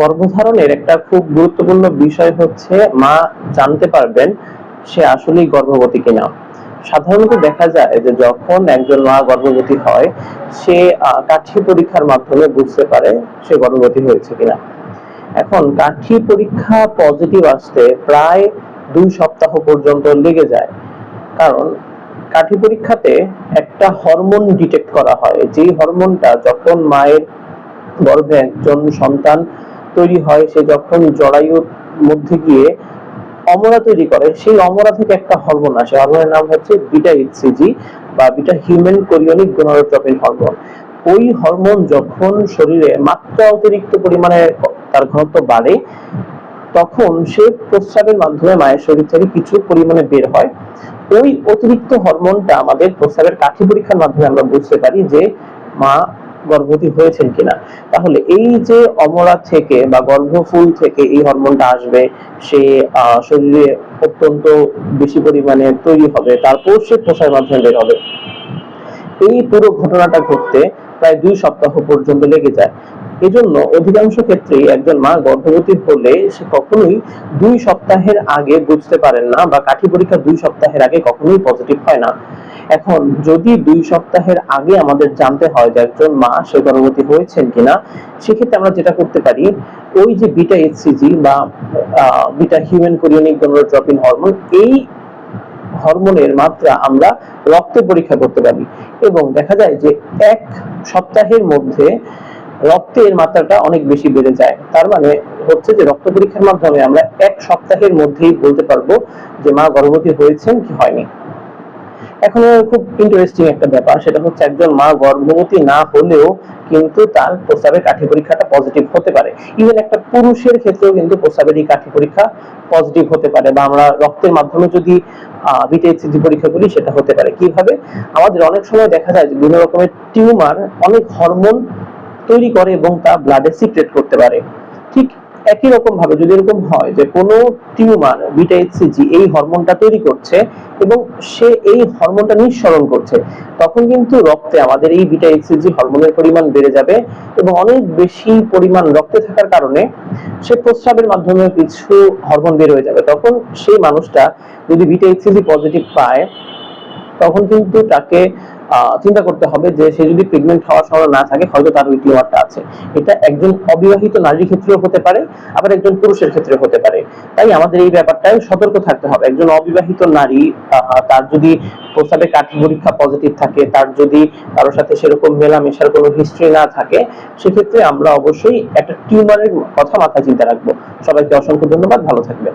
গর্ভধারণের একটা খুব গুরুত্বপূর্ণ বিষয় হচ্ছে মা জানতে পারবেন সে আসলেই গর্ভবতী কিনা। সাধারণত দেখা যায় যে যখন একজন মা গর্ভবতী হয় সে কাঠি পরীক্ষার মাধ্যমে বুঝতে পারে সে গর্ভবতী হয়েছে কিনা। এখন কাঠি পরীক্ষা পজিটিভ আসতে প্রায় 2 সপ্তাহ পর্যন্ত লেগে যায়। কারণ কাঠি পরীক্ষাতে একটা হরমোন ডিটেক্ট করা হয়, যেই হরমোনটা যখন মায়ের গর্ভে একজন সন্তান তৈরি হয়, সে যখন জরায়ুর মধ্যে গিয়ে অমরা তৈরি করে, সেই অমরা থেকে একটা হরমোন আসে, হরমোনের নাম হচ্ছে বিটা এইচসিজি বা beta human chorionic gonadotropin hormone. ওই হরমোন যখন শরীরে মাত্রা অতিরিক্ত পরিমাণে তার ঘনত্ব বাড়ে, তখন সে প্রস্রাবের মাধ্যমে মায়ের শরীর থেকে কিছু পরিমাণে বের হয়। ওই অতিরিক্ত হরমোনটা আমাদের প্রস্রাবের কাঠি পরীক্ষার মাধ্যমে আমরা বুঝতে পারি যে মা গর্ভবতী হয়েছেন কিনা। তাহলে এই যে অমরা থেকে বা গর্ভফুল থেকে এই হরমোনটা আসবে, সে শরীরে অত্যন্ত বেশি পরিমাণে তৈরি হবে, তারপর সে প্রস্রাবের মাধ্যমে বের হবে। এই পুরো ঘটনাটা ঘটতে প্রায় 2 সপ্তাহ পর্যন্ত লেগে যায়। এজন্য অধিকাংশ ক্ষেত্রেই একজন মা গর্ভবতী হলে সে কখনোই 2 সপ্তাহের আগে বুঝতে পারেন না, বা কাঠি পরীক্ষা 2 সপ্তাহের আগে কখনোই পজিটিভ হয় না। এখন যদি 2 সপ্তাহের আগে আমাদের জানতে হয় যে একজন মা সে গর্ভবতী হয়েছেন কিনা, সেক্ষেত্রে আমরা যেটা করতে পারি, ওই যে বিটা এইচসিজি বা beta human chorionic gonadotropin hormone, এই হরমোনের মাত্রা আমরা রক্তে পরীক্ষা করতে পারি, এবং দেখা যায় যে 1 সপ্তাহের মধ্যে রক্তের মাত্রাটা অনেক বেশি বেড়ে যায়। তার মানে হচ্ছে যে রক্ত পরীক্ষার মাধ্যমে আমরা 1 সপ্তাহের মধ্যেই বলতে পারবো যে মা গর্ভবতী হয়েছেন কি হয়নি। এখন খুব ইন্টারেস্টিং একটা ব্যাপার, সেটা হচ্ছে একজন মা গর্ভবতী না হলেও কিন্তু তার প্রস্রাবের কাঠি পরীক্ষাটা পজিটিভ হতে পারে। ইভেন একটা পুরুষের ক্ষেত্রেও কিন্তু প্রস্রাবের এই কাঠি পরীক্ষা পজিটিভ হতে পারে, বা আমরা রক্তের মাধ্যমে যদি বিটা এইচসিজি পরীক্ষা করি সেটা হতে পারে। কিভাবে? আমাদের অনেক সময় দেখা যায় যে বিভিন্ন রকমের টিউমার অনেক হরমোন তৈরি করে এবং তা ব্লাডে সিক্রেট করতে পারে। ঠিক একই রকম ভাবে যদি এরকম হয় যে কোনো টিউমার বিটা এইচসিজি এই হরমোনটা তৈরি করছে এবং সে এই হরমোনটা নিঃসরণ করছে, তখন কিন্তু রক্তে আমাদের এই বিটা এইচসিজি হরমোনের পরিমাণ বেড়ে যাবে, এবং অনেক বেশি পরিমাণ রক্তে থাকার কারণে সে প্রস্রাবের মাধ্যমে কিছু হরমোন বের হয়ে যাবে। তখন সেই মানুষটা যদি বিটা এইচসিজি পজিটিভ পায়, তখন কিন্তু তাকে চিন্তা করতে হবে যে সে যদি প্রেগনেন্ট হওয়ার সম্ভাবনা না থাকে, হয়তো তার ওই টিউমারটা আছে। এটা একজন অবিবাহিত নারীর ক্ষেত্রেও হতে পারে, আবার একজন পুরুষের ক্ষেত্রে হতে পারে। তাই আমাদের এই ব্যাপারটায় সতর্ক থাকতে হবে। একজন অবিবাহিত নারী, তার যদি প্রস্রাবের কাঠি পরীক্ষা পজিটিভ থাকে, তার যদি কারোর সাথে সেরকম মেলামেশার কোনো হিস্ট্রি না থাকে, সেক্ষেত্রে আমরা অবশ্যই একটা টিউমারের কথা মাথায় চিন্তা রাখবো। সবাইকে অসংখ্য ধন্যবাদ, ভালো থাকবেন।